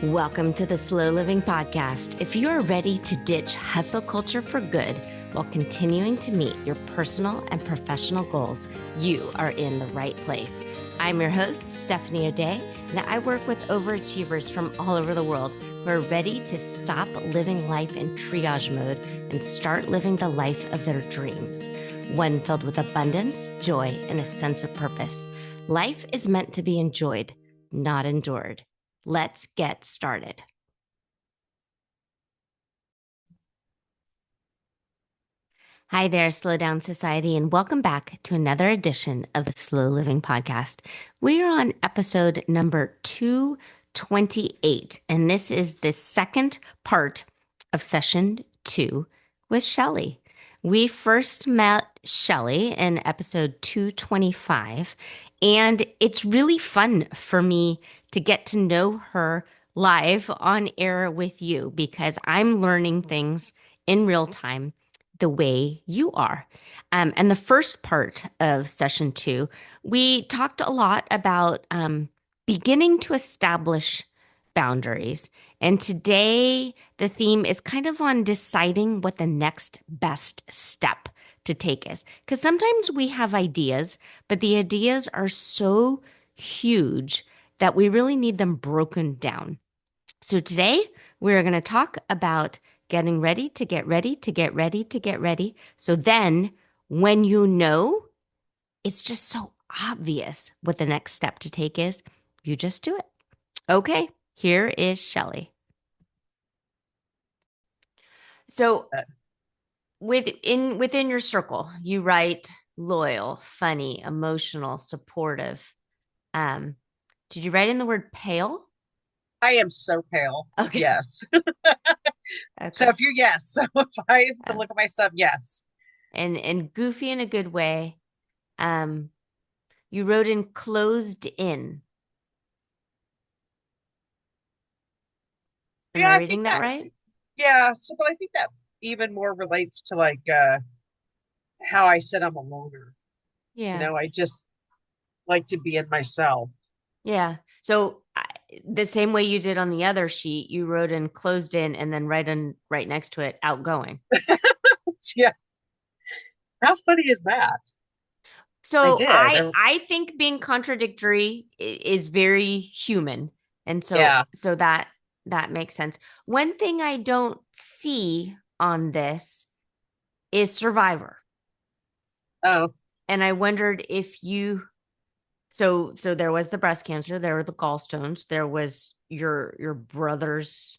Welcome to the Slow Living Podcast. If you are ready to ditch hustle culture for good while continuing to meet your personal and professional goals, you are in the right place. I'm your host, Stephanie O'Day, and I work with overachievers from all over the world who are ready to stop living life in triage mode and start living the life of their dreams, one filled with abundance, joy, and a sense of purpose. Life is meant to be enjoyed, not endured. Let's get started. Hi there, Slow Down Society, and welcome back to another edition of the Slow Living Podcast. We are on episode number 228, and this is the second part of session 2 with Shelly. We first met Shelly in episode 225, and it's really fun for me to get to know her live on air with you because I'm learning things in real time the way you are. And the first part of session 2, we talked a lot about beginning to establish boundaries. And today, the theme is kind of on deciding what the next best step to take is. Because sometimes we have ideas, but the ideas are so huge that we really need them broken down. So today, we're going to talk about getting ready to get ready to get ready to get ready. So then, when you know, it's just so obvious what the next step to take is, you just do it. Okay, here is Shelly. So within your circle, you write loyal, funny, emotional, supportive. Did you write in the word pale? I am so pale. Okay. Yes. So Okay. if you're yes, so if I have to Oh. look at myself, yes. And goofy in a good way. Um, you wrote in closed in. Am I Yeah, I think reading that that right? yeah, so but I think that even more relates to like how I said I'm a loner. Yeah. I just like to be in myself. Yeah. So the same way you did on the other sheet, you wrote in closed in and then right next to it outgoing. Yeah. How funny is that? I So did. I think being contradictory is very human. And Yeah. so that makes sense. One thing I don't see on this is survivor. Oh, And I wondered if you so there was the breast cancer, there were the gallstones, there was your brother's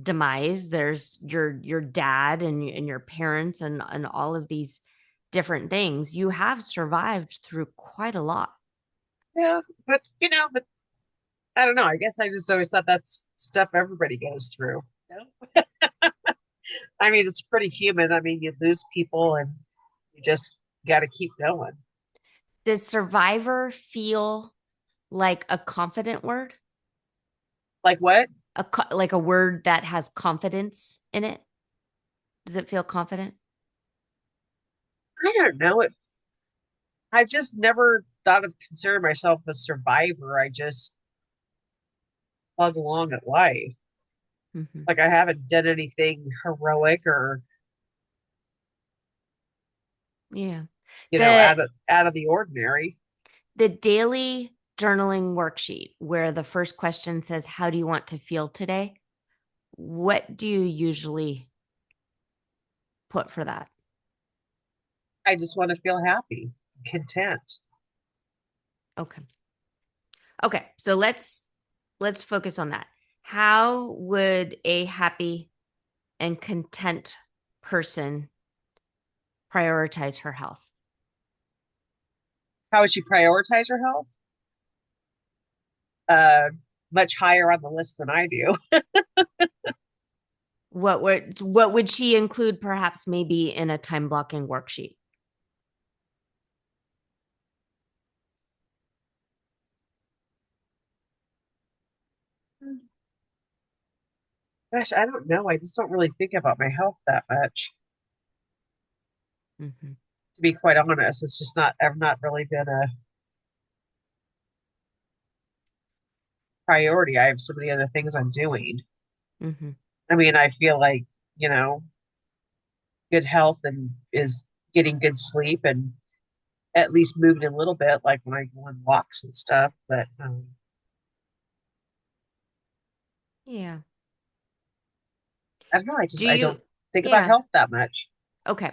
demise, there's your dad and your parents and all of these different things. You have survived through quite a lot. yeah. But I don't know. I guess I just always thought that's stuff everybody goes through. I mean, it's pretty human. I mean, you lose people and you just got to keep going. Does survivor feel like a confident word? Like what? Like a word that has confidence in it? Does it feel confident? I don't know. I've just never thought of considering myself a survivor. I just plug along at life. Mm-hmm. Like I haven't done anything heroic or, Yeah. out The of the ordinary. the daily journaling worksheet where the first question says, how do you want to feel today? What do you usually put for that? I just want to feel happy, content. Okay. Okay. So let's focus on that. How would a happy and content person prioritize her health? How would you prioritize your health? Uh, Much higher on the list than I do. What would she include perhaps maybe in a time blocking worksheet? Gosh, I don't know. I just don't really think about my health that much. Mm-hmm. To be quite honest, it's just not. I've not really been a. priority. I have so many other things I'm doing. Hmm. I mean, I feel like, you know, good health and is getting good sleep and at least moving a little bit, like when I go on walks and stuff. But Yeah. I don't know. Do I you, don't think about yeah. health that much. Okay.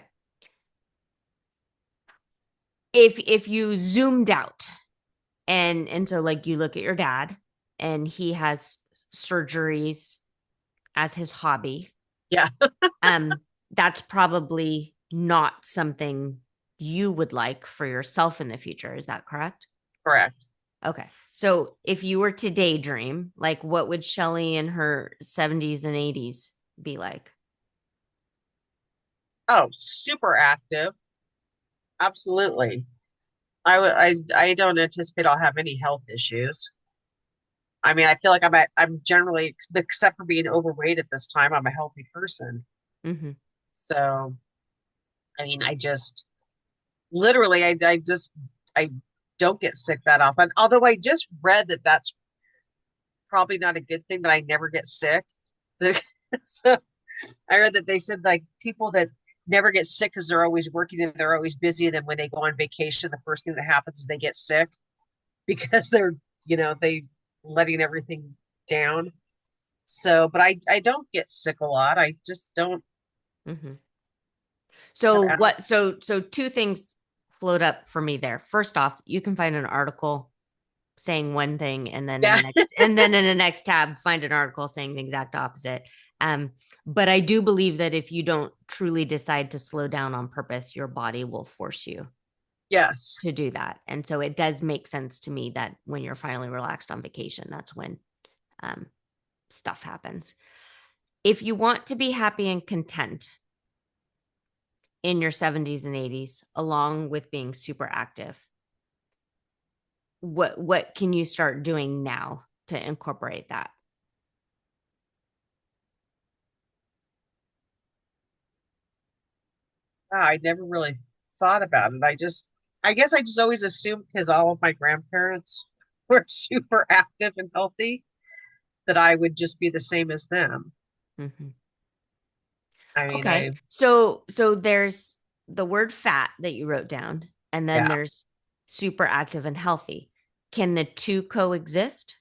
If you zoomed out and so like you look at your dad and he has surgeries as his hobby, Yeah, um, that's probably not something you would like for yourself in the future. Is that correct? correct. Okay. So if you were to daydream, like what would Shelly in her 70s and 80s be like? Oh, super active. Absolutely. I don't anticipate I'll have any health issues. I mean, I feel like I'm generally, except for being overweight at this time, I'm a healthy person. Hmm. So, I mean, literally, I don't get sick that often. Although I just read that that's probably not a good thing that I never get sick. So I read that they said like people that never get sick because they're always working and they're always busy. And then when they go on vacation, the first thing that happens is they get sick because they're, they letting everything down. So, but I don't get sick a lot. I just don't Hmm. have So allergies. what so two things float up for me there. First off, you can find an article saying one thing and then in Yeah. the next tab find an article saying the exact opposite. Um, but I do believe that if you don't truly decide to slow down on purpose, your body will force you Yes. to do that. And so it does make sense to me that when you're finally relaxed on vacation, that's when um, stuff happens. If you want to be happy and content in your 70s and 80s, along with being super active, what can you start doing now to incorporate that? Wow, I never really thought about it. I guess I just always assumed because all of my grandparents were super active and healthy that I would just be the same as them. Mm-hmm. I mean, Okay. So there's the word fat that you wrote down, and then yeah, there's super active and healthy. Can the two coexist?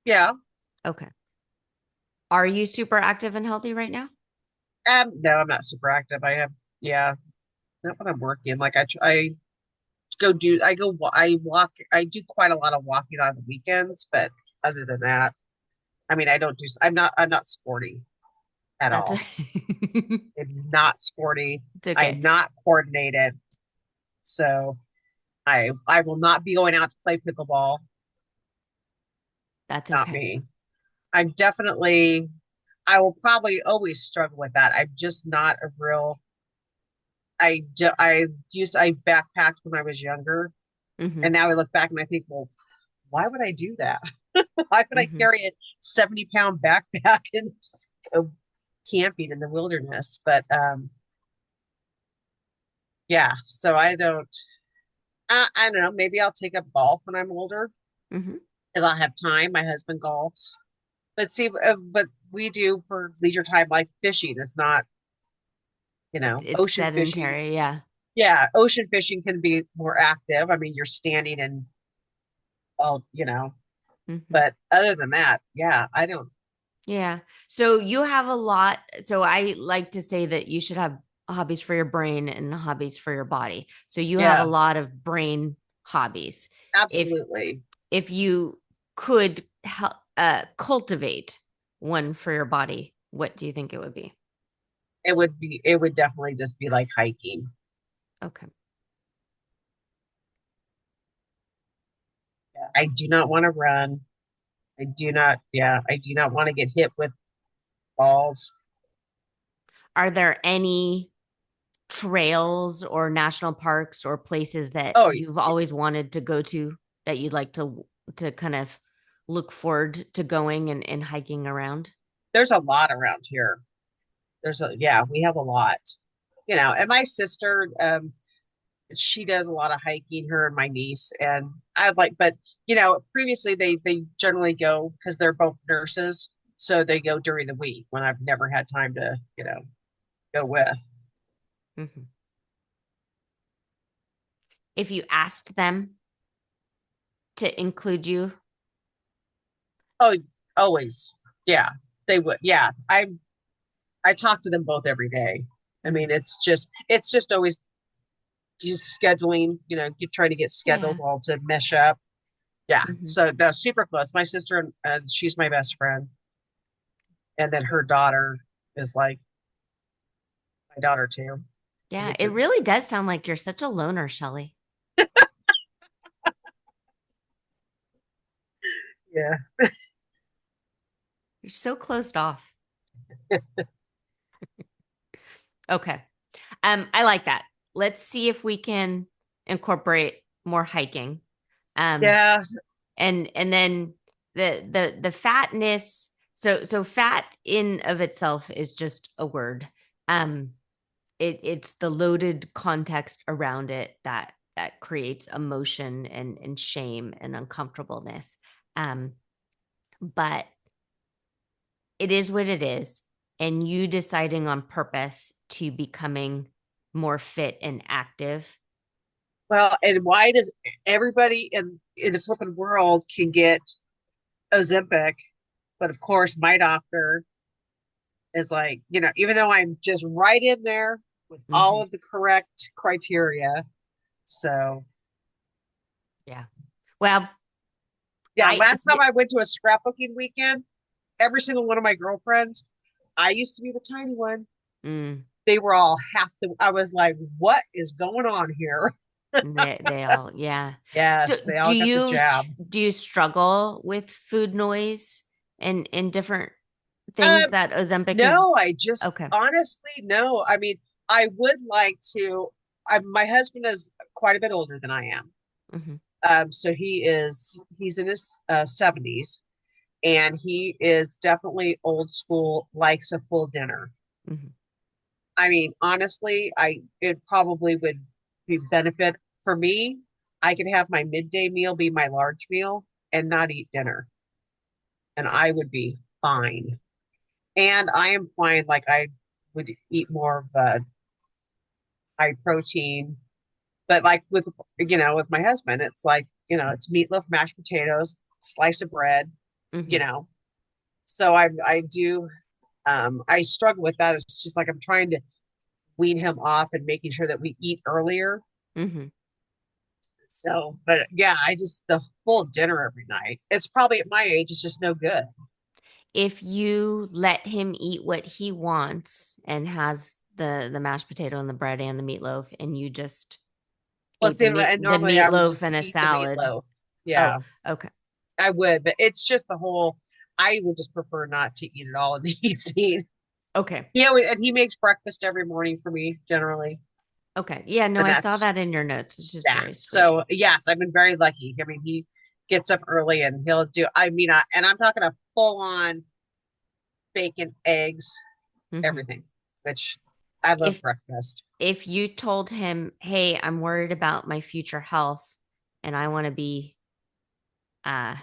yeah. Okay. Are you super active and healthy right now? No, I'm not super active. Yeah, not when I'm working. Like I I walk, I do quite a lot of walking on the weekends, but other than that, I mean, I'm not sporty at That's all. I'm not sporty. it's I okay. am not coordinated. So I will not be going out to play pickleball. That's Not okay. me. I'm definitely, I will probably always struggle with that. I'm just not a real, I backpacked when I was younger. Mm-hmm. And now I look back and I think, well, why would I do that? Why would I Mm-hmm. carry a 70-pound backpack and go camping in the wilderness? But yeah, so I don't know. Maybe I'll take up golf when I'm older Mm-hmm. because I'll have time. My husband golfs. But see, but we do for leisure time like fishing. It's not, It's ocean fishing. sedentary, yeah. Yeah, ocean fishing can be more active. I mean, you're standing and all, Mm-hmm. but other than that, yeah, I don't. Yeah. So you have a lot. So I like to say that you should have hobbies for your brain and hobbies for your body. So you have a Yeah, lot of brain hobbies. If absolutely. if you could cultivate one for your body, what do you think it would be? It would definitely just be like hiking. Okay. Yeah, I do not want to run. I do not want to get hit with balls. Are there any trails or national parks or places that Oh, you've always wanted to go to that you'd like to kind of look forward to going and hiking around? there's a lot around here. Yeah, we have a lot. And my sister, she does a lot of hiking, her and my niece, and but previously they generally go because they're both nurses, so they go during the week when I've never had time to, go with. Mhm. If you asked them to include you, Oh, always. Yeah, they would. Yeah. I talk to them both every day. I mean, mhm. it's just always just scheduling, you try to get Yeah. schedules all to mesh up. Yeah. Mhm. So no, super close. My sister and she's my best friend. And then her daughter is like my daughter too. I Yeah, get it to, really does sound like you're such a loner, Shelly. yeah. You're so closed off. Okay. I like that. Let's see if we can incorporate more hiking. Um, Yeah. and then the fatness. So fat in of itself is just a word. Um, it's the loaded context around it that creates emotion and shame and uncomfortableness. Um, but it is what it is. And you deciding on purpose to becoming more fit and active. Well, and why does everybody in the flipping world can get Ozempic, but of course my doctor is like, even though I'm just right in there with all Mhm. of the correct criteria. So Yeah. Well, yeah, I last time I went to a scrapbooking weekend, every single one of my girlfriends, I used to be the tiny one. mm, They were all I was like, what is going on here? they all, yeah. Do, Yes, they all got the jab. do you struggle with food noise and different things Um, that Ozempic is? no, I just Okay. honestly no. I mean, I would like to. My husband is quite a bit older than I am. Hmm. So he's in his 70s, and he is definitely old school, likes a full dinner. Hmm. I mean, honestly, I it probably would be benefit for me. I could have my midday meal be my large meal and not eat dinner, and I would be fine. And I am fine. Like I would eat more of a high protein, but like with my husband, it's like it's meatloaf, mashed potatoes, slice of bread, you Hmm. know. So I do I struggle with that. It's just like I'm trying to wean him off and making sure that we eat earlier. Hmm. So, but yeah, I just the full dinner every night. It's probably at my age, it's just no good. If you let him eat what he wants and has the mashed potato and the bread and the meatloaf, and you just Well, ate see, and the normally I would meatloaf just and a eat the salad. meatloaf. Oh, Yeah, okay. I would, but it's just the whole. I would just prefer not to eat it all in the evening. Okay. And he makes breakfast every morning for me generally, Okay. Yeah, no, and I saw that's that in your notes, which is yeah. very sweet. So yes, I've been very lucky. I mean, he gets up early and he'll do. I mean, and I'm talking a full on bacon, eggs, Hmm. everything, which I love If breakfast. if you told him, "Hey, I'm worried about my future health and uh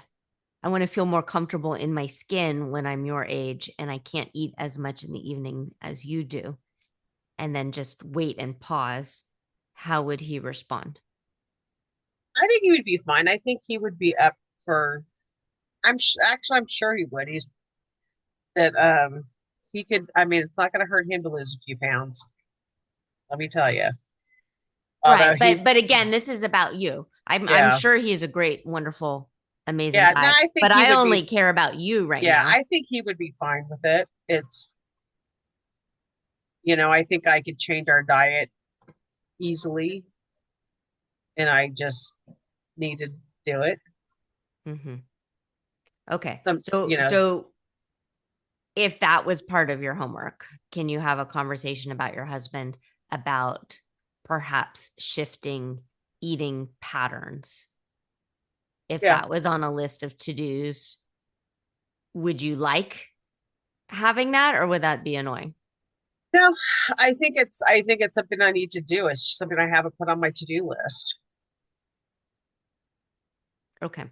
I want to feel more comfortable in my skin when I'm your age and I can't eat as much in the evening as you do," and then just wait and pause, how would he respond? I think he would be fine. I think he would be up for. Actually, I'm sure he would. He's that he could. I mean, it's not going to hurt him to lose a few pounds. Let me tell you. Although Right. he's But again, this is about you. I'm yeah sure he's a great, wonderful, amazing yeah. No, guy, I think but he I would be. only care about you right Yeah, now. I think he would be fine with it. It's I think I could change our diet easily, and I just need to do it. Hmm. Okay. Some So if that was part of your homework, can you have a conversation about your husband about perhaps shifting eating patterns? If yeah. that was on a list of to-dos, would you like having that or would that be annoying? No, I think it's something I need to do. It's something I haven't put on my to-do list. Okay.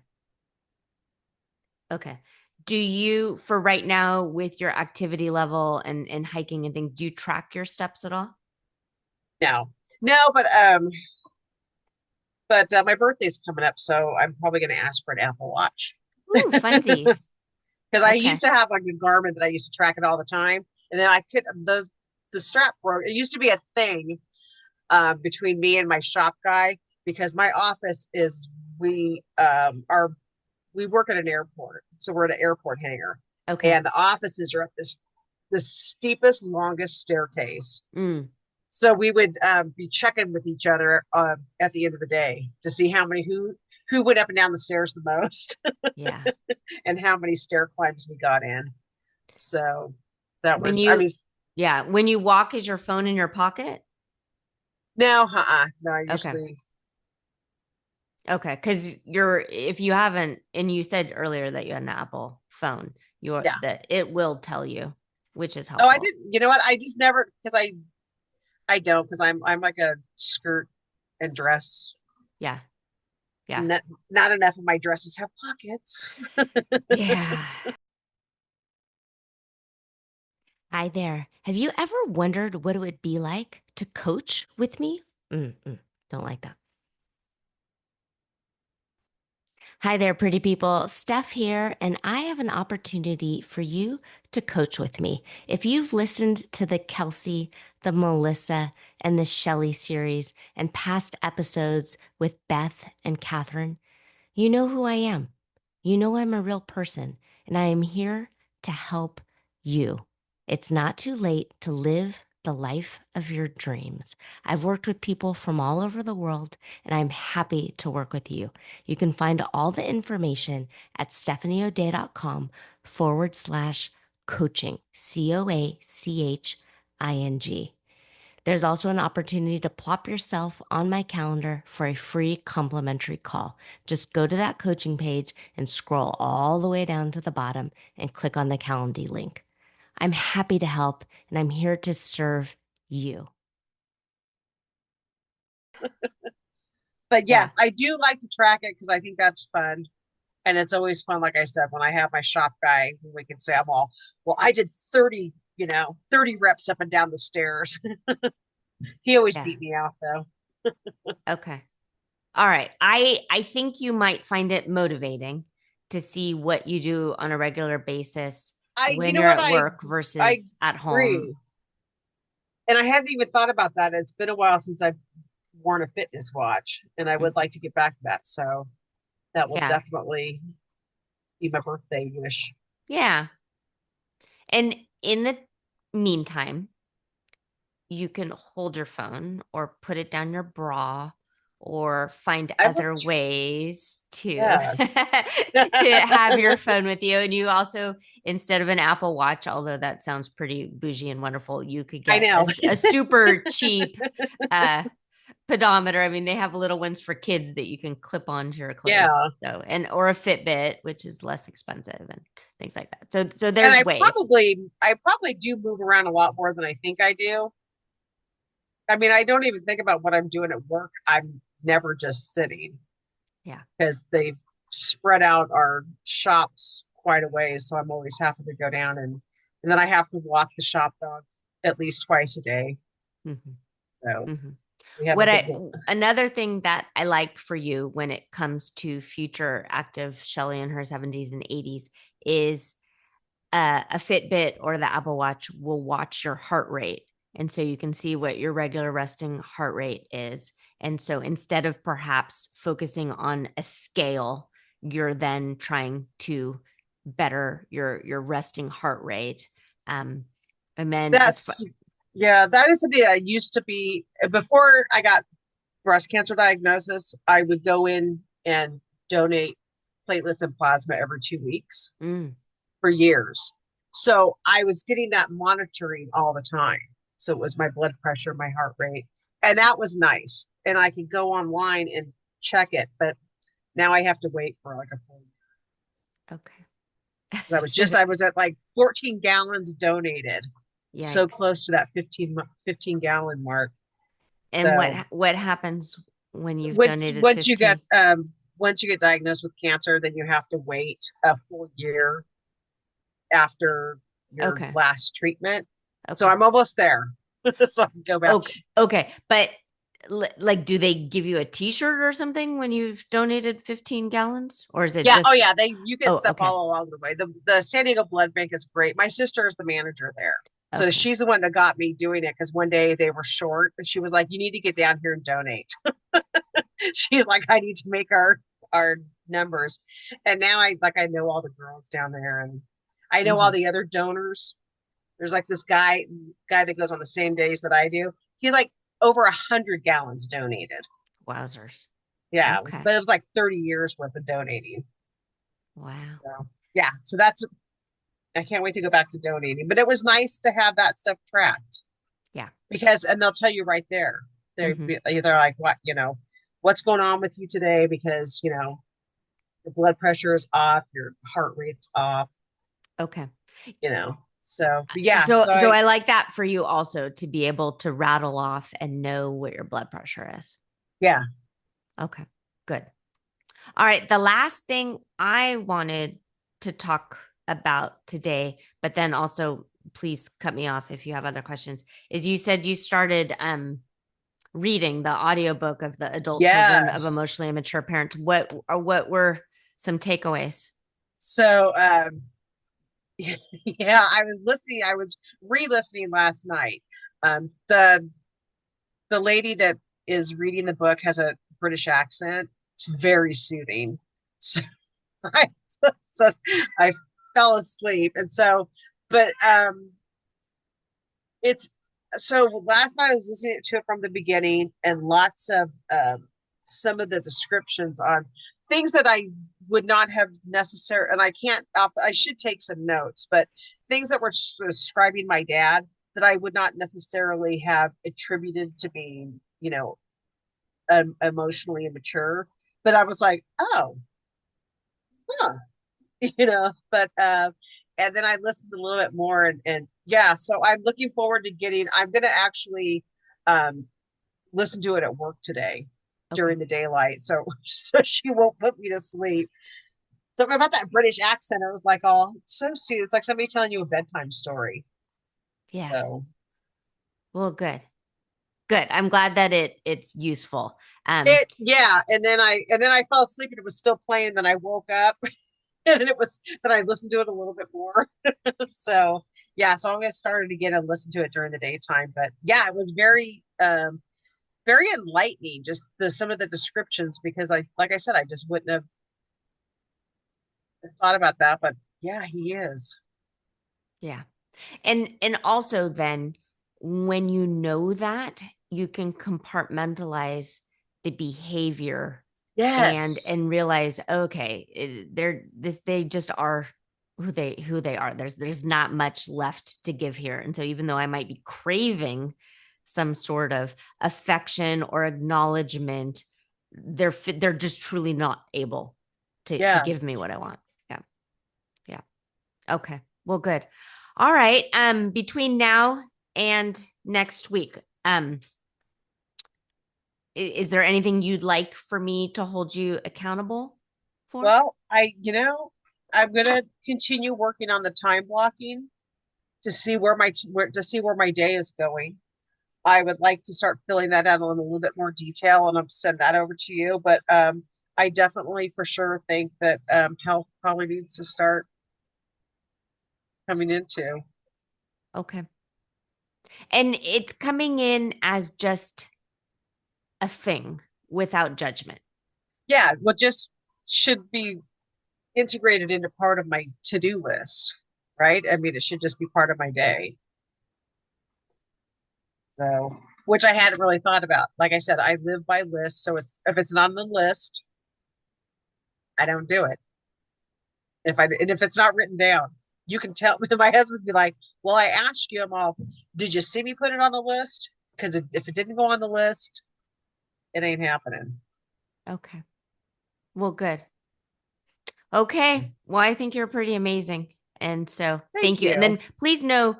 Okay. Do you, for right now, with your activity level and hiking and things, do you track your steps at all? No. No, but my birthday's coming up, so I'm probably going to ask for an Apple Watch. Ooh, funsies. Because I used Okay. to have like a Garmin that I used to track it all the time, and then I could the strap broke. It used to be a thing between me and my shop guy because my office is we work at an airport, so we're at an airport hangar, Okay. and the offices are up this steepest, longest staircase. Mm, So we would be checking with each other at the end of the day to see who went up and down the stairs the most yeah. and how many stair climbs we got in. So that When was, I you, mean, yeah, when you walk, is your phone in your pocket? no, no, I Okay. usually, Okay. Because you're, if you haven't, and you said earlier that you had an Apple phone, yeah. that it will tell you, which is No, I helpful. didn't. You know what? I just never because I don't because I'm like a skirt and dress. Yeah. Yeah. Not, not enough of my dresses have pockets. Yeah. Hi there. Have you ever wondered what it would be like to coach with me? Don't like that. Hi there, pretty people. Steph here, and I have an opportunity for you to coach with me. If you've listened to the Kelsey, the Melissa, and the Shelly series and past episodes with Beth and Catherine, you know who I am. You know I'm a real person, and I am here to help you. It's not too late to live the life of your dreams. I've worked with people from all over the world, and I'm happy to work with you. You can find all the information at stephanieodea.com/coaching, COACHING. There's also an opportunity to plop yourself on my calendar for a free complimentary call. Just go to that coaching page and scroll all the way down to the bottom and click on the Calendly link. I'm happy to help and I'm here to serve you. But Yeah. yes, I do like to track it because I think that's fun. And it's always fun, like I said, when I have my shop guy, we can say I'm all, well, I did 30, 30 reps up and down the stairs. He always Yeah. beat me out though. Okay. All right. I think you might find it motivating to see what you do on a regular basis You when know you're what? at work I versus at home. agree. And I hadn't even thought about that. It's been a while since I've worn a fitness watch and I would Mhm. like to get back to that. So that will Yeah. definitely be my birthday wish. Yeah. And in the meantime, you can hold your phone or put it down your bra or find I will, other ways to yes. to have your phone with you. And you also, instead of an Apple Watch, although that sounds pretty bougie and wonderful, you could I get know. a super cheap uh pedometer. I mean, they have little ones for kids that you can clip onto your clothes. Yeah. So, and or a Fitbit, which is less expensive and things like that. So And there's ways. I probably do move around a lot more than I think I do. I mean, I don't even think about what I'm doing at work. I'm never just sitting Yeah. because they've spread out our shops quite a ways. So I'm always having to go down and then I have to walk the shop dog at least twice a day. hmm So hmm we have a What big I one. another thing that I like for you when it comes to future active Shelly in her 70s and 80s is a Fitbit or the Apple Watch will watch your heart rate. And so you can see what your regular resting heart rate is. And so instead of perhaps focusing on a scale, you're then trying to better your resting heart rate. Um, and then as That's yeah, that is something I used to be before I got breast cancer diagnosis. I would go in and donate platelets and plasma every 2 weeks mm, for years. So I was getting that monitoring all the time. So it was my blood pressure, my heart rate, and that was nice. And I could go online and check it, but now I have to wait for like a full okay. year. I was at like 14 gallons donated. so Yikes. close to that 15 gallon mark. And So what happens when you've donated once 15? once you get diagnosed with cancer, then you have to wait a full year after your Okay. last treatment. So Okay. I'm almost there. So I can go back. Okay. Okay. But like, do they give you a t-shirt or something when you've donated 15 gallons? Or is it Yeah, oh just, yeah, they you get oh, stuff okay. all along the way. The San Diego Blood Bank is great. My sister is the manager there. So Okay. she's the one that got me doing it because one day they were short and she was like, "You need to get down here and donate." She's like, "I need to make our numbers." And now I know all the girls down there and I know Hmm. all the other donors. There's like this guy that goes on the same days that I do. He like over 100 gallons donated. Wowzers. Yeah, Okay. but it was like 30 years worth of donating. Wow. So yeah, so that's I can't wait to go back to donating. But it was nice to have that stuff tracked Yeah. because, and they'll tell you right there. Hmm. They're like, what, what's going on with you today? Because, your blood pressure is off, your heart rate's off, Okay. you know. So, but yeah, So I like that for you also to be able to rattle off and know what your blood pressure is. yeah, Okay. Good. All right. The last thing I wanted to talk about today, but then also please cut me off if you have other questions, is you said you started reading the audiobook of The Adult Children of yes. Emotionally Immature Parents. What were some takeaways? So, yeah, I was re-listening last night. The lady that is reading the book has a British accent. It's very soothing. So I, so I fell asleep. And so, but it's so last night I was listening to it from the beginning and lots of some of the descriptions on things that I would not have necessary, and I can't, I should take some notes, but things that were describing my dad that I would not necessarily have attributed to being, emotionally immature. But I was like, oh, huh, but and then I listened a little bit more and yeah, so I'm looking forward to I'm gonna actually um listen to it at work today Okay. during the daylight. So so she won't put me to sleep. Something about that British accent, I was like, oh, it's so sweet. It's like somebody telling you a bedtime story. Yeah. So Well, good. Good. I'm glad that it's useful. yeah, and then I fell asleep and it was still playing, then I woke up and it was then I listened to it a little bit more. So yeah, so I'm gonna start it again and listen to it during the daytime. But yeah, it was very enlightening, just some of the descriptions because like I said, I just wouldn't have thought about that. But yeah, he is. Yeah. And also then when you know that, you can compartmentalize the behavior Yes. and realize, okay, they just are who they are. There's not much left to give here. And so even though I might be craving some sort of affection or acknowledgement, they're just truly not able to give me Yes. what I want. Yeah. Yeah. Okay. Well, good. All right. Between now and next week, is there anything you'd like for me to hold you accountable for? Well, I'm gonna continue working on the time blocking to see where my day is going. I would like to start filling that out in a little bit more detail and I'll send that over to you. But I definitely for sure think that health probably needs to start coming into. Okay. And it's coming in as just a thing without judgment. Yeah, what just should be integrated into part of my to-do list, right? I mean, it should just be part of my day. So, which I hadn't really thought about. Like I said, I live by lists, so if it's not on the list, I don't do it. If it's not written down, you can tell me. My husband would be like, "Well, I asked you, I'm all, did you see me put it on the list? Because if it didn't go on the list, it ain't happening." Okay. Well, good. Okay. Well, I think you're pretty amazing. And so Thank thank you. And you. then please know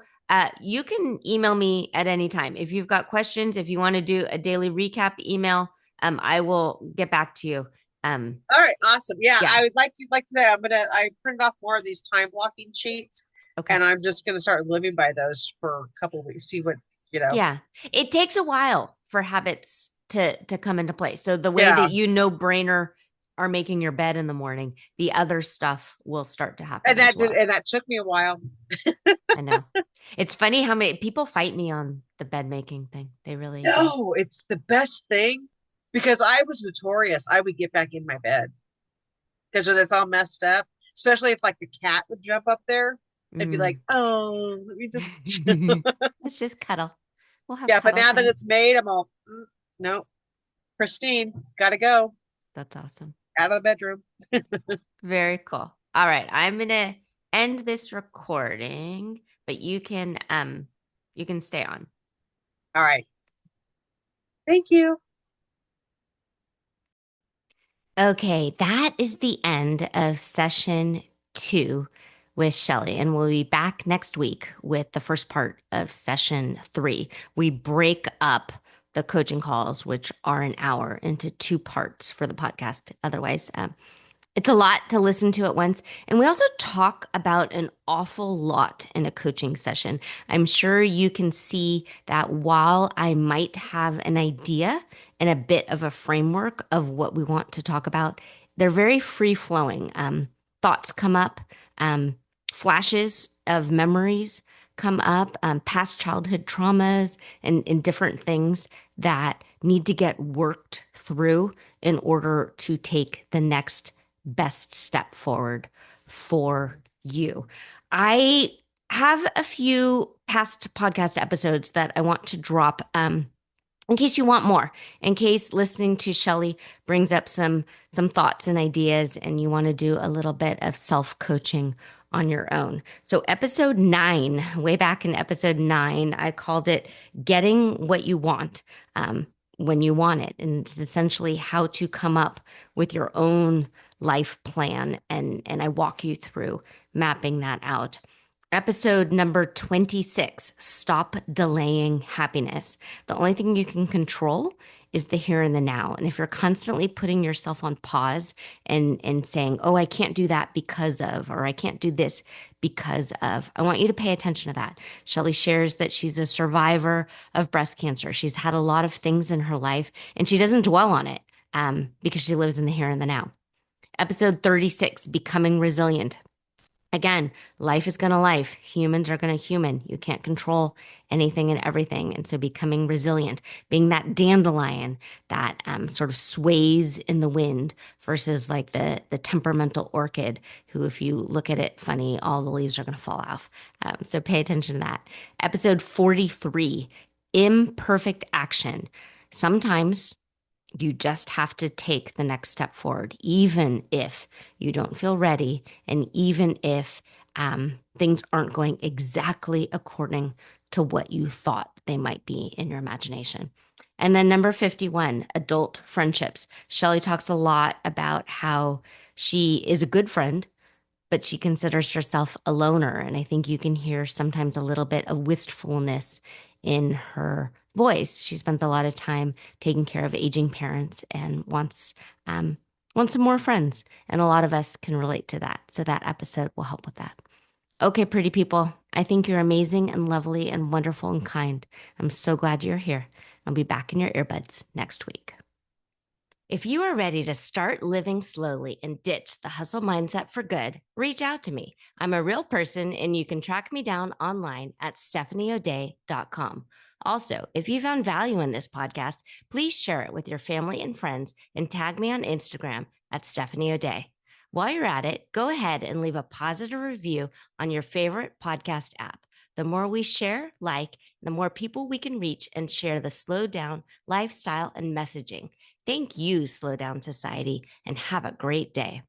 You can email me at any time. If you've got questions, if you want to do a daily recap email, I will get back to you. Um, All right, awesome. Yeah, yeah. I would like today. I printed off more of these time blocking sheets, Okay. and I'm just gonna start living by those for a couple of weeks. See what you know. Yeah. It takes a while for habits to come into place. So the way that Yeah, you no brainer are making your bed in the morning, the other stuff will start to happen and as well. that took me a while. I know. It's funny how many people fight me on the bed making thing. They really do. No, it's the best thing because I was notorious. I would get back in my bed because when it's all messed up, especially if like the cat would jump up there, I'd be like, Mm. oh, let me just. Let's just cuddle. We'll have Yeah, but cuddle now that time. it's made, I'm all, no, pristine. Gotta go That's awesome. out of the bedroom. Very cool. All right, I'm gonna end this recording, but you can stay on. All right. Thank you. Okay, that is the end of session 2 with Shelly, and we'll be back next week with the first part of session 3. We break up the coaching calls, which are an hour, into 2 parts for the podcast. Otherwise, it's a lot to listen to at once. And we also talk about an awful lot in a coaching session. I'm sure you can see that while I might have an idea and a bit of a framework of what we want to talk about, they're very free flowing. Thoughts come up, um, flashes of memories come up, past childhood traumas, and different things that need to get worked through in order to take the next best step forward for you. I have a few past podcast episodes that I want to drop in case you want more, in case listening to Shelly brings up some thoughts and ideas and you want to do a little bit of self-coaching on your own. So episode 9, way back in episode 9, I called it Getting What You Want when you want it. And it's essentially how to come up with your own life plan. And I walk you through mapping that out. Episode number 26, Stop Delaying Happiness. The only thing you can control is the here and the now. And if you're constantly putting yourself on pause and saying, oh, I can't do that because of, or I can't do this because of, I want you to pay attention to that. Shelly shares that she's a survivor of breast cancer. She's had a lot of things in her life and she doesn't dwell on it because she lives in the here and the now. Episode 36, Becoming Resilient. Again, life is going to life. Humans are going to human. You can't control anything and everything. And so becoming resilient, being that dandelion that sort of sways in the wind versus like the temperamental orchid who, if you look at it funny, all the leaves are going to fall off. So pay attention to that. Episode 43, Imperfect Action. Sometimes you just have to take the next step forward, even if you don't feel ready, and even if things aren't going exactly according to what you thought they might be in your imagination. And then number 51, adult friendships. Shelly talks a lot about how she is a good friend, but she considers herself a loner. And I think you can hear sometimes a little bit of wistfulness in her voice. She spends a lot of time taking care of aging parents and wants some more friends. And a lot of us can relate to that. So that episode will help with that. Okay, pretty people. I think you're amazing and lovely and wonderful and kind. I'm so glad you're here. I'll be back in your earbuds next week. If you are ready to start living slowly and ditch the hustle mindset for good, reach out to me. I'm a real person and you can track me down online at stephanieoday.com. Also, if you found value in this podcast, please share it with your family and friends and tag me on Instagram at Stephanie O'Day. While you're at it, go ahead and leave a positive review on your favorite podcast app. The more we share, the more people we can reach and share the slow down lifestyle and messaging. Thank you, Slow Down Society, and have a great day.